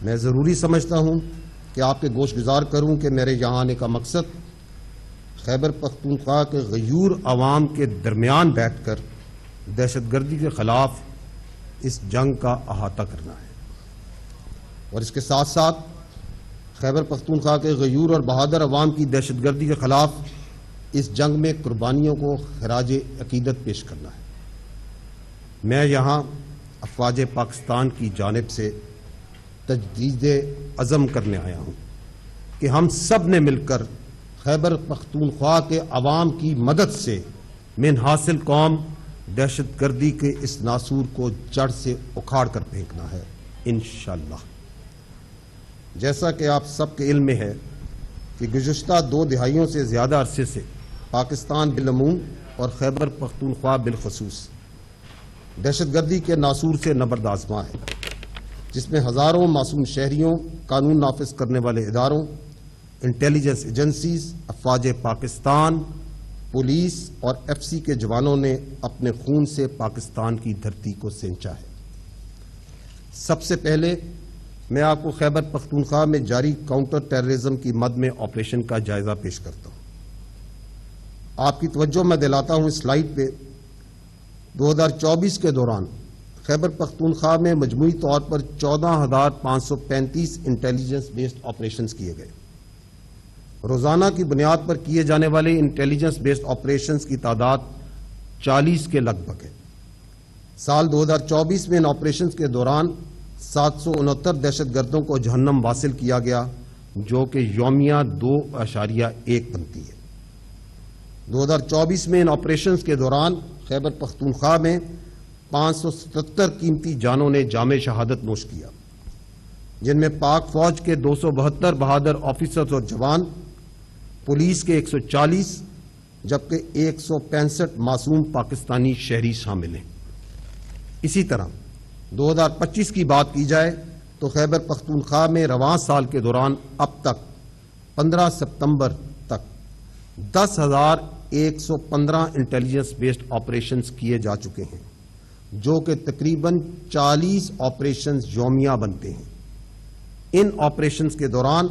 میں ضروری سمجھتا ہوں کہ آپ کے گوش گزار کروں کہ میرے یہاں آنے کا مقصد خیبر پختونخوا کے غیور عوام کے درمیان بیٹھ کر دہشت گردی کے خلاف اس جنگ کا احاطہ کرنا ہے، اور اس کے ساتھ ساتھ خیبر پختونخوا کے غیور اور بہادر عوام کی دہشت گردی کے خلاف اس جنگ میں قربانیوں کو خراج عقیدت پیش کرنا ہے۔ میں یہاں افواج پاکستان کی جانب سے تجدید عزم کرنے آیا ہوں کہ ہم سب نے مل کر خیبر پختونخوا کے عوام کی مدد سے من حاصل قوم دہشت گردی کے اس ناسور کو جڑ سے اکھاڑ کر پھینکنا ہے انشاءاللہ۔ جیسا کہ آپ سب کے علم میں ہے کہ گزشتہ 2 دہائیوں سے زیادہ عرصے سے پاکستان بالعموم اور خیبر پختونخوا بالخصوص دہشت گردی کے ناسور سے نبرد آزما ہے، جس میں ہزاروں معصوم شہریوں، قانون نافذ کرنے والے اداروں، انٹیلیجنس ایجنسیز، افواج پاکستان، پولیس اور ایف سی کے جوانوں نے اپنے خون سے پاکستان کی دھرتی کو سینچا ہے۔ سب سے پہلے میں آپ کو خیبر پختونخوا میں جاری کاؤنٹر ٹیررزم کی مد میں آپریشن کا جائزہ پیش کرتا ہوں۔ آپ کی توجہ میں دلاتا ہوں اس سلائیڈ پہ 2024 کے دوران خیبر پختونخوا میں مجموعی طور پر 14,535 انٹیلیجنس بیسڈ آپریشنز کیے گئے۔ روزانہ کی بنیاد پر کیے جانے والے انٹیلیجنس بیسڈ آپریشنز کی تعداد 40 کے لگ بھگ ہے۔ سال 2024 میں ان آپریشنز کے دوران 769 دہشت گردوں کو جہنم واصل کیا گیا، جو کہ یومیہ 2.1 بنتی ہے۔ 2024 میں ان آپریشنز کے دوران خیبر پختونخوا میں 577 قیمتی جانوں نے جام شہادت نوش کیا، جن میں پاک فوج کے 272 بہادر آفیسرز اور جوان، پولیس کے 140 جبکہ 165 معصوم پاکستانی شہری شامل ہیں۔ اسی طرح 2025 کی بات کی جائے تو خیبر پختونخوا میں رواں سال کے دوران اب تک 15 ستمبر تک 10,115 انٹیلیجنس بیسڈ آپریشنز کیے جا چکے ہیں، جو کہ تقریباً 40 آپریشنز یومیہ بنتے ہیں۔ ان آپریشنز کے دوران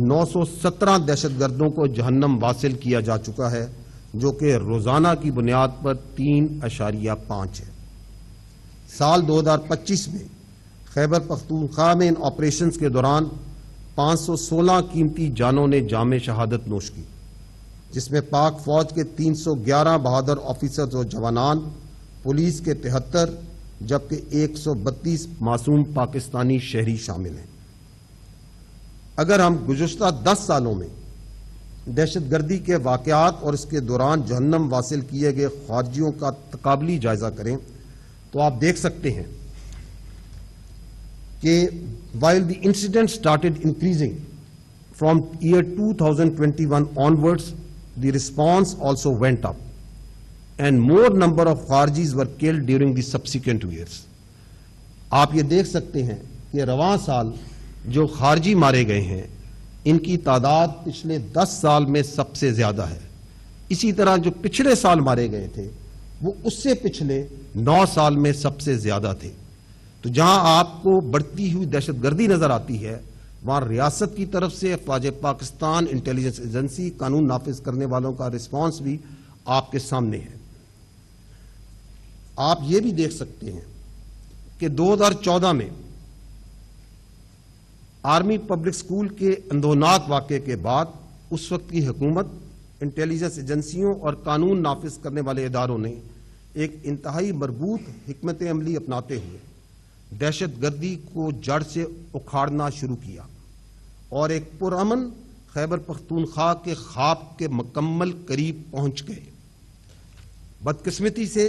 917 دہشت گردوں کو جہنم واصل کیا جا چکا ہے، جو کہ روزانہ کی بنیاد پر 3.5 ہے۔ سال 2025 میں خیبر پختونخوا میں ان آپریشنز کے دوران 516 قیمتی جانوں نے جام شہادت نوش کی، جس میں پاک فوج کے 311 بہادر آفیسرز اور جوانان، پولیس کے 73 جبکہ 132 معصوم پاکستانی شہری شامل ہیں۔ اگر ہم گزشتہ 10 سالوں میں دہشت گردی کے واقعات اور اس کے دوران جہنم واصل کیے گئے خارجیوں کا تقابلی جائزہ کریں تو آپ دیکھ سکتے ہیں کہ while the incident started increasing from year 2021 onwards, the response also went up and more number of Kharjis were killed during the subsequent years. آپ یہ دیکھ سکتے ہیں کہ رواں سال جو خارجی مارے گئے ہیں ان کی تعداد پچھلے 10 سال میں سب سے زیادہ ہے۔ اسی طرح جو پچھلے سال مارے گئے تھے وہ اس سے پچھلے 9 سال میں سب سے زیادہ تھے۔ تو جہاں آپ کو بڑھتی ہوئی دہشت گردی نظر آتی ہے، وہاں ریاست کی طرف سے افواج پاکستان، انٹیلیجنس ایجنسی، قانون نافذ کرنے والوں کا رسپانس بھی آپ کے سامنے ہے۔ آپ یہ بھی دیکھ سکتے ہیں کہ 2014 میں آرمی پبلک اسکول کے اندھوناک واقعے کے بعد اس وقت کی حکومت، انٹیلیجنس ایجنسیوں اور قانون نافذ کرنے والے اداروں نے ایک انتہائی مربوط حکمت عملی اپناتے ہوئے دہشت گردی کو جڑ سے اکھاڑنا شروع کیا اور ایک پرامن خیبر پختونخوا کے خواب کے مکمل قریب پہنچ گئے۔ بدقسمتی سے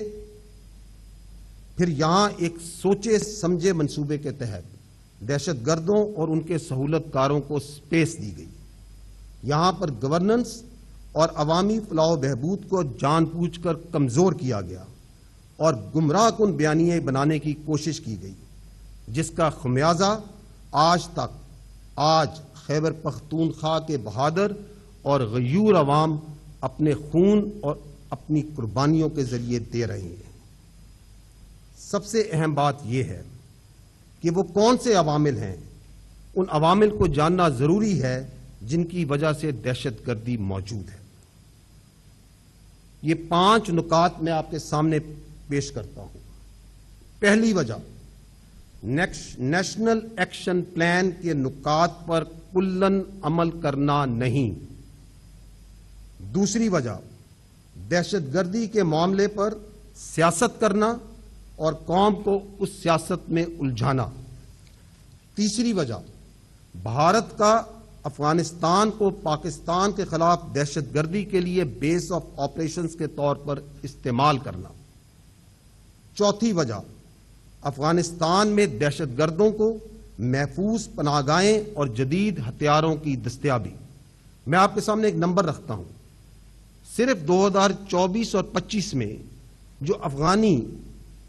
پھر یہاں ایک سوچے سمجھے منصوبے کے تحت دہشت گردوں اور ان کے سہولت کاروں کو سپیس دی گئی۔ یہاں پر گورننس اور عوامی فلاح و بہبود کو جان بوجھ کر کمزور کیا گیا اور گمراہ کن بیانیے بنانے کی کوشش کی گئی، جس کا خمیازہ آج خیبر پختونخوا کے بہادر اور غیور عوام اپنے خون اور اپنی قربانیوں کے ذریعے دے رہے ہیں۔ سب سے اہم بات یہ ہے کہ وہ کون سے عوامل ہیں ان عوامل کو جاننا ضروری ہے جن کی وجہ سے دہشت گردی موجود ہے۔ یہ 5 نکات میں آپ کے سامنے پیش کرتا ہوں۔ پہلی وجہ، نیشنل ایکشن پلان کے نکات پر کلن عمل کرنا نہیں۔ دوسری وجہ، دہشت گردی کے معاملے پر سیاست کرنا اور قوم کو اس سیاست میں الجھانا۔ تیسری وجہ، بھارت کا افغانستان کو پاکستان کے خلاف دہشت گردی کے لیے بیس آف آپریشنز کے طور پر استعمال کرنا۔ چوتھی وجہ، افغانستان میں دہشت گردوں کو محفوظ پناہ گاہیں اور جدید ہتھیاروں کی دستیابی۔ میں آپ کے سامنے ایک نمبر رکھتا ہوں، صرف 2024 اور 25 میں جو افغانی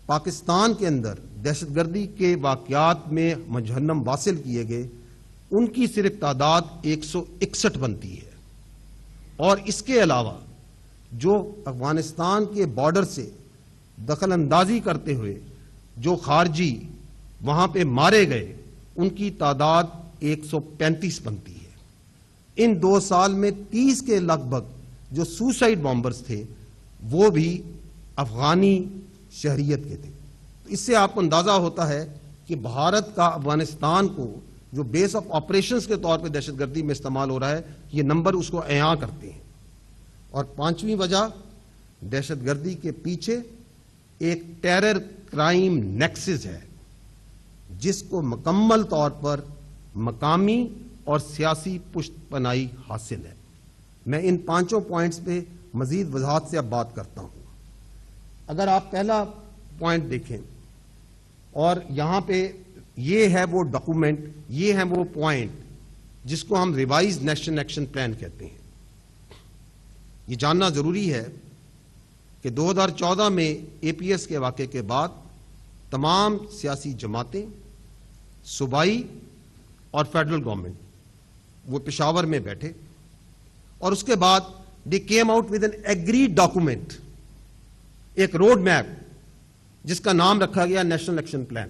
پاکستان کے اندر دہشت گردی کے واقعات میں مجہنم واصل کیے گئے، ان کی صرف تعداد 161 بنتی ہے۔ اور اس کے علاوہ جو افغانستان کے بارڈر سے دخل اندازی کرتے ہوئے جو خارجی وہاں پہ مارے گئے، ان کی تعداد 135 بنتی ہے۔ ان 2 سال میں 30 کے لگ بھگ جو سوسائڈ بامبرز تھے وہ بھی افغانی شہریت کے تھے۔ تو اس سے آپ کو اندازہ ہوتا ہے کہ بھارت کا افغانستان کو جو بیس آف آپریشنز کے طور پہ دہشت گردی میں استعمال ہو رہا ہے، یہ نمبر اس کو عیاں کرتے ہیں۔ اور 5ویں وجہ، دہشت گردی کے پیچھے ایک ٹیرر کرائم نیکسس ہے جس کو مکمل طور پر مقامی اور سیاسی پشت پناہی حاصل ہے۔ میں ان 5 پوائنٹس پہ مزید وضاحت سے اب بات کرتا ہوں۔ اگر آپ پہلا پوائنٹ دیکھیں، اور یہاں پہ یہ ہے وہ ڈاکومنٹ، یہ ہے وہ پوائنٹ جس کو ہم ریوائز نیشنل ایکشن پلان کہتے ہیں۔ یہ جاننا ضروری ہے کہ 2014 میں اے پی ایس کے واقعے کے بعد تمام سیاسی جماعتیں، صوبائی اور فیڈرل گورنمنٹ، وہ پشاور میں بیٹھے اور اس کے بعد they came out with an agreed document، ایک روڈ میپ جس کا نام رکھا گیا نیشنل ایکشن پلان۔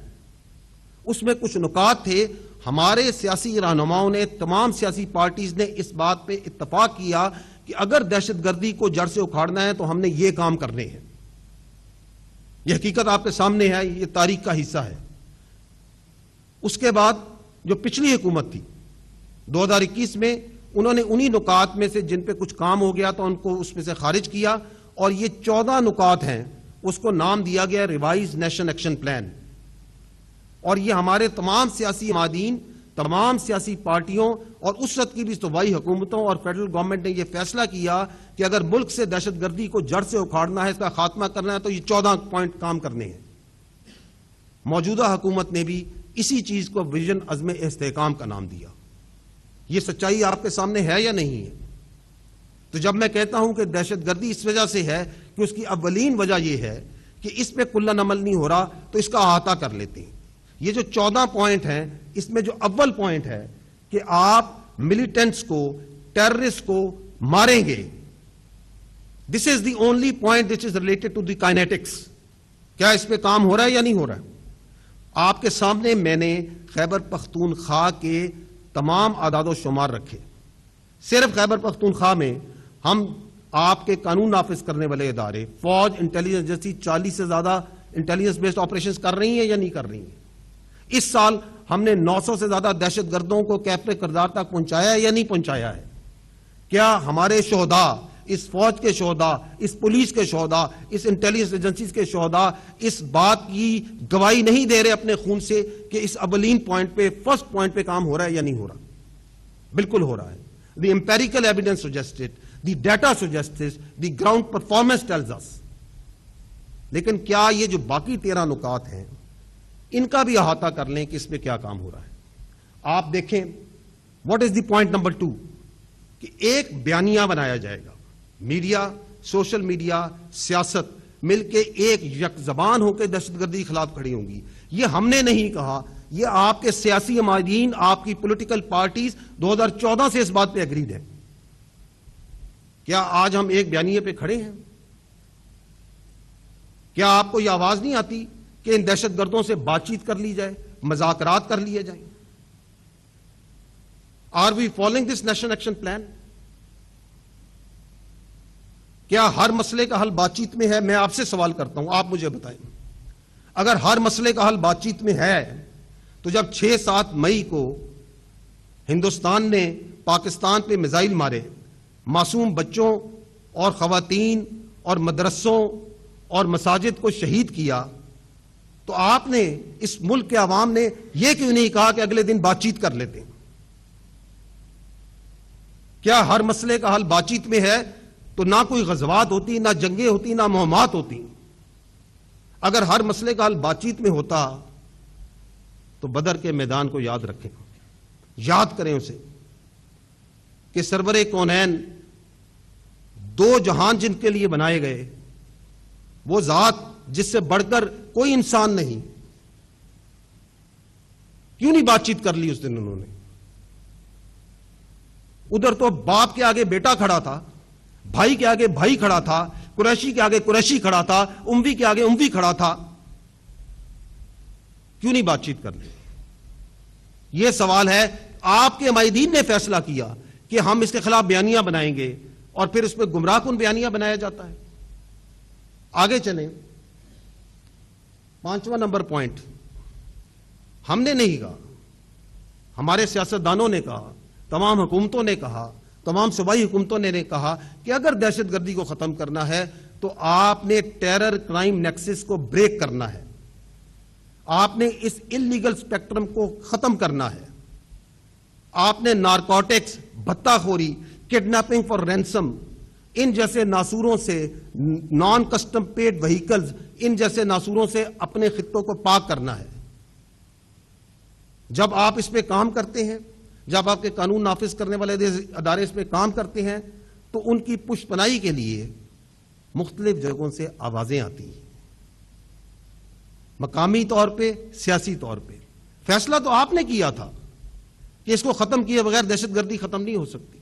اس میں کچھ نکات تھے۔ ہمارے سیاسی رہنماؤں نے، تمام سیاسی پارٹیز نے اس بات پہ اتفاق کیا کہ اگر دہشت گردی کو جڑ سے اکھاڑنا ہے تو ہم نے یہ کام کرنے ہیں۔ یہ حقیقت آپ کے سامنے ہے، یہ تاریخ کا حصہ ہے۔ اس کے بعد جو پچھلی حکومت تھی 2021 میں، انہوں نے انہی نکات میں سے جن پہ کچھ کام ہو گیا تو ان کو اس میں سے خارج کیا، اور یہ 14 نکات ہیں، اس کو نام دیا گیا ریوائز نیشنل ایکشن پلان۔ اور یہ ہمارے تمام سیاسی عمادین، تمام سیاسی پارٹیوں اور اس وقت کی بھی صوبائی حکومتوں اور فیڈرل گورنمنٹ نے یہ فیصلہ کیا کہ اگر ملک سے دہشت گردی کو جڑ سے اکھاڑنا ہے، اس کا خاتمہ کرنا ہے، تو یہ 14 پوائنٹ کام کرنے ہیں۔ موجودہ حکومت نے بھی اسی چیز کو ویژن عزم استحکام کا نام دیا۔ یہ سچائی آپ کے سامنے ہے یا نہیں ہے؟ تو جب میں کہتا ہوں کہ دہشت گردی اس وجہ سے ہے کہ اس کی اولین وجہ یہ ہے کہ اس پہ کلن عمل نہیں ہو رہا، تو اس کا احاطہ کر لیتے ہیں۔ یہ جو 14 پوائنٹ ہیں، اس میں جو اول پوائنٹ ہے کہ آپ ملیٹنٹس کو، ٹیررسٹ کو ماریں گے، this is the only point which is related to the kinetics. کیا اس پہ کام ہو رہا ہے یا نہیں ہو رہا ہے؟ آپ کے سامنے میں نے خیبر پختونخوا کے تمام اعداد و شمار رکھے۔ صرف خیبر پختونخوا میں ہم آپ کے قانون نافذ کرنے والے ادارے، فوج، انٹیلیجنس ایجنسی 40 سے زیادہ انٹیلیجنس بیسڈ آپریشنز کر رہی ہیں یا نہیں کر رہی ہیں؟ اس سال ہم نے 900 سے زیادہ دہشت گردوں کو کیفر کردار تک پہنچایا ہے یا نہیں پہنچایا ہے؟ کیا ہمارے شہداء، اس فوج کے شہداء، اس پولیس کے شہداء، اس انٹیلیجنس ایجنسیز کے شہداء اس بات کی گواہی نہیں دے رہے اپنے خون سے کہ اس اولین پوائنٹ پہ، فرسٹ پوائنٹ پہ کام ہو رہا ہے یا نہیں ہو رہا؟ بالکل ہو رہا ہے۔ The empirical evidence suggests it, the data suggests it, the ground performance tells us۔ لیکن کیا یہ جو باقی 13 نکات ہیں ان کا بھی احاطہ کر لیں کہ اس پہ کیا کام ہو رہا ہے؟ آپ دیکھیں، what is the point number 2، کہ ایک بیانیہ بنایا جائے گا، میڈیا، سوشل میڈیا، سیاست مل کے ایک یک زبان ہو کے دہشت گردی کے خلاف کھڑی ہوں گی۔ یہ ہم نے نہیں کہا، یہ آپ کے سیاسی عمادین، آپ کی پولیٹیکل پارٹیز 2014 سے اس بات پہ اگریڈ ہے۔ کیا آج ہم ایک بیانیے پہ کھڑے ہیں؟ کیا آپ کو یہ آواز نہیں آتی کہ ان دہشت گردوں سے بات چیت کر لی جائے، مذاکرات کر لیے جائیں؟ Are we following this national action plan? کیا ہر مسئلے کا حل بات چیت میں ہے؟ میں آپ سے سوال کرتا ہوں، آپ مجھے بتائیں۔ اگر ہر مسئلے کا حل بات چیت میں ہے تو جب 6-7 مئی کو ہندوستان نے پاکستان پہ میزائل مارے، معصوم بچوں اور خواتین اور مدرسوں اور مساجد کو شہید کیا، تو آپ نے اس ملک کے عوام نے یہ کیوں نہیں کہا کہ اگلے دن بات چیت کر لیتے ہیں؟ کیا ہر مسئلے کا حل بات چیت میں ہے تو نہ کوئی غزوات ہوتی، نہ جنگیں ہوتی، نہ مہمات ہوتی؟ اگر ہر مسئلے کا حل بات چیت میں ہوتا تو بدر کے میدان کو یاد رکھیں، یاد کریں اسے کہ سرور کونین، 2 جہان جن کے لیے بنائے گئے، وہ ذات جس سے بڑھ کر کوئی انسان نہیں، کیوں نہیں بات چیت کر لی اس دن انہوں نے؟ ادھر تو باپ کے آگے بیٹا کھڑا تھا، بھائی کے آگے بھائی کھڑا تھا، قریشی کے آگے قریشی کھڑا تھا، اموی کے آگے اموی کھڑا تھا، کیوں نہیں بات چیت کر لی؟ یہ سوال ہے۔ آپ کے مائدین نے فیصلہ کیا کہ ہم اس کے خلاف بیانیہ بنائیں گے، اور پھر اس پہ گمراہ کن بیانیہ بنایا جاتا ہے۔ آگے چلیں، 5واں نمبر پوائنٹ، ہم نے نہیں کہا، ہمارے سیاستدانوں نے کہا، تمام حکومتوں نے کہا، تمام صوبائی حکومتوں نے کہا کہ اگر دہشت گردی کو ختم کرنا ہے تو آپ نے ٹیرر کرائم نیکسس کو بریک کرنا ہے، آپ نے اس انلیگل سپیکٹرم کو ختم کرنا ہے، آپ نے نارکوٹکس، بھتہ خوری، کڈنیپنگ فار رینسم، ان جیسے ناسوروں سے، نان کسٹم پیڈ وہیکلز، ان جیسے ناسوروں سے اپنے خطوں کو پاک کرنا ہے۔ جب آپ اس پہ کام کرتے ہیں، جب آپ کے قانون نافذ کرنے والے ادارے اس پہ کام کرتے ہیں، تو ان کی پشت پناہی کے لیے مختلف جگہوں سے آوازیں آتی ہیں، مقامی طور پہ، سیاسی طور پہ۔ فیصلہ تو آپ نے کیا تھا کہ اس کو ختم کیے بغیر دہشت گردی ختم نہیں ہو سکتی۔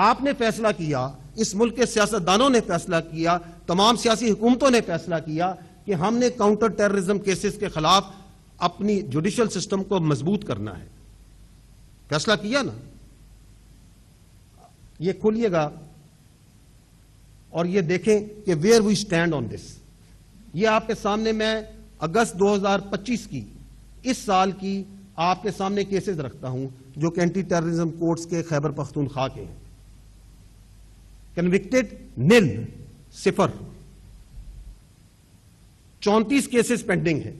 آپ نے فیصلہ کیا، اس ملک کے سیاستدانوں نے فیصلہ کیا، تمام سیاسی حکومتوں نے فیصلہ کیا کہ ہم نے کاؤنٹر ٹیررزم کیسز کے خلاف اپنی جوڈیشل سسٹم کو مضبوط کرنا ہے۔ فیصلہ کیا نا؟ یہ کھولیے گا اور یہ دیکھیں کہ ویئر وی اسٹینڈ آن دس۔ یہ آپ کے سامنے میں اگست 2025 کی، اس سال کی آپ کے سامنے کیسز رکھتا ہوں جو کہ اینٹی ٹیررزم کورٹس کے خیبر پختونخوا کے ہیں۔ کنوکٹڈ 0، 34 کیسز پینڈنگ ہیں۔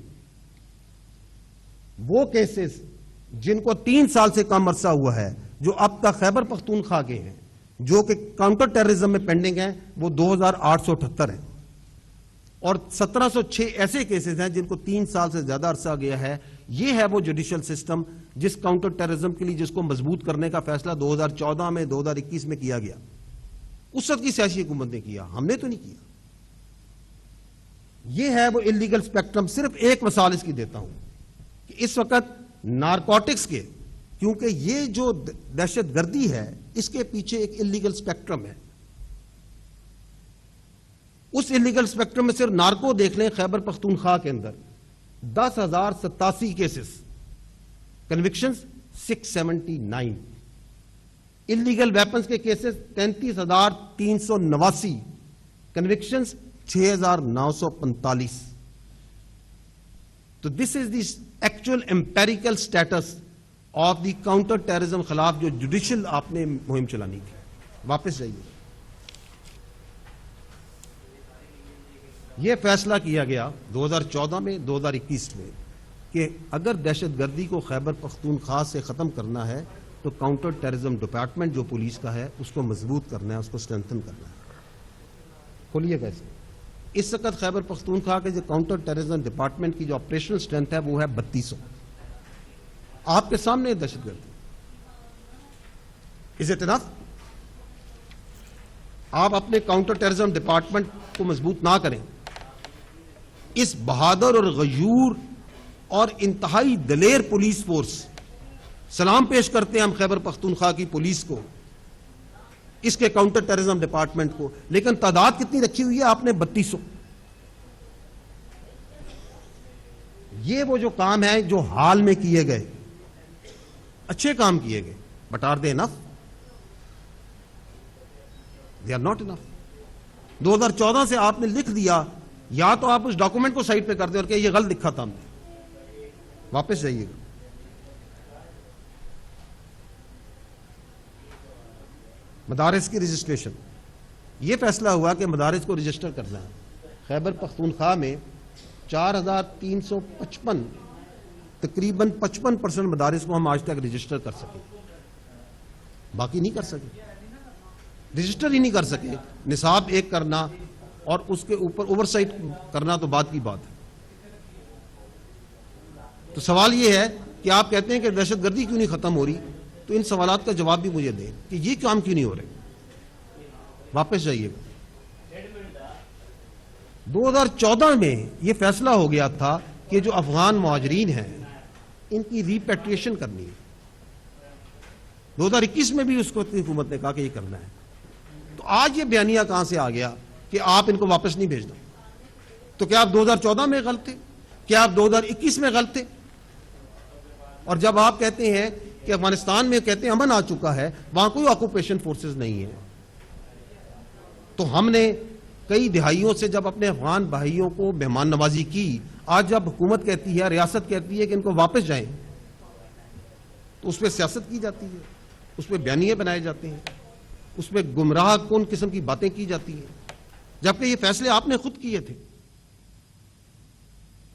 وہ کیسز جن کو 3 سال سے کم عرصہ ہوا ہے، جو اب تک خیبر پختونخوا کے ہیں، جو کہ کاؤنٹر ٹیررزم میں پینڈنگ ہیں، وہ 2878 ہیں، اور 1706 ایسے کیسز ہیں جن کو 3 سال سے زیادہ عرصہ گیا ہے۔ یہ ہے وہ جوڈیشل سسٹم جس کاؤنٹر ٹیررزم کے لیے جس کو مضبوط کرنے کا فیصلہ 2014 میں 2021 میں کیا گیا۔ اس وقت کی سیاسی حکومت نے کیا، ہم نے تو نہیں کیا۔ یہ ہے وہ انلیگل سپیکٹرم۔ صرف ایک مثال اس کی دیتا ہوں کہ اس وقت نارکوٹکس کے، کیونکہ یہ جو دہشت گردی ہے اس کے پیچھے ایک انلیگل سپیکٹرم ہے، اس انلیگل سپیکٹرم میں صرف نارکو دیکھ لیں، خیبر پختونخوا کے اندر 10,087 کیسز، کنوکشنز 679، انلیگل ویپنز کے کیسز 33,389، کنوکشنز 6,945۔ تو this is the actual empirical stats of the counter terrorism خلاف جو جوڈیشل آپ نے مہم چلانی تھی۔ واپس جائیے۔ یہ فیصلہ کیا گیا 2014 میں، 2021 میں کہ اگر دہشت گردی کو خیبر پختونخوا سے ختم کرنا ہے تو کاؤنٹر ٹیررزم ڈپارٹمنٹ جو پولیس کا ہے اس کو مضبوط کرنا ہے، اس کو اسٹرینتھن کرنا ہے۔ کھولیے کیسے؟ اس وقت خیبر پختونخوا کے جو کاؤنٹر ٹیررزم ڈپارٹمنٹ کی جو آپریشنل اسٹرینتھ ہے وہ ہے 3200۔ آپ کے سامنے دہشت گردی، از اٹ انف؟ آپ اپنے کاؤنٹر ٹیررزم ڈپارٹمنٹ کو مضبوط نہ کریں، اس بہادر اور غیور اور انتہائی دلیر پولیس فورس، سلام پیش کرتے ہیں ہم خیبر پختونخوا کی پولیس کو، اس کے کاؤنٹر ٹیررزم ڈپارٹمنٹ کو، لیکن تعداد کتنی رکھی ہوئی ہے آپ نے؟ 3200۔ یہ وہ جو کام ہے جو حال میں کیے گئے، اچھے کام کیے گئے, but are they enough? They are not enough. 2014 سے آپ نے لکھ دیا, یا تو آپ اس ڈاکومنٹ کو سائٹ پہ کر دیں اور کہ یہ غلط لکھا تھا ہم نے, واپس جائیے گا. مدارس کی رجسٹریشن, یہ فیصلہ ہوا کہ مدارس کو رجسٹر کرنا ہے. خیبر پختونخوا میں 4355 تقریباً 55% مدارس کو ہم آج تک رجسٹر کر سکے, باقی نہیں کر سکے, رجسٹر ہی نہیں کر سکے. نصاب ایک کرنا اور اس کے اوپر اوور سائٹ کرنا تو بات کی بات ہے. تو سوال یہ ہے کہ آپ کہتے ہیں کہ دہشت گردی کیوں نہیں ختم ہو رہی, تو ان سوالات کا جواب بھی مجھے دیں کہ یہ کام کیوں نہیں ہو رہے. واپس جائیے گا. 2014 میں یہ فیصلہ ہو گیا تھا کہ جو افغان مہاجرین ہیں ان کی ریپیٹریشن کرنی ہے. 2021 میں بھی اس کو حکومت نے کہا کہ یہ کرنا ہے. تو آج یہ بیانیہ کہاں سے آ گیا کہ آپ ان کو واپس نہیں بھیجنا؟ تو کیا آپ 2014 میں غلط تھے؟ کیا آپ 2021 میں غلط تھے؟ اور جب آپ کہتے ہیں کہ افغانستان میں کہتے ہیں امن آ چکا ہے, وہاں کوئی آکوپیشن فورسز نہیں ہے, تو ہم نے کئی دہائیوں سے جب اپنے افغان بھائیوں کو مہمان نوازی کی, آج جب حکومت کہتی ہے, ریاست کہتی ہے کہ ان کو واپس جائیں, تو اس پہ سیاست کی جاتی ہے, اس پہ بیانیے بنائے جاتے ہیں, اس پہ گمراہ کن قسم کی باتیں کی جاتی ہیں, جبکہ یہ فیصلے آپ نے خود کیے تھے.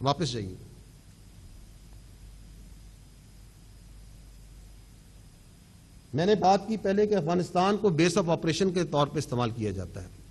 واپس جائیے. میں نے بات کی پہلے کہ افغانستان کو بیس آف آپریشن کے طور پہ استعمال کیا جاتا ہے.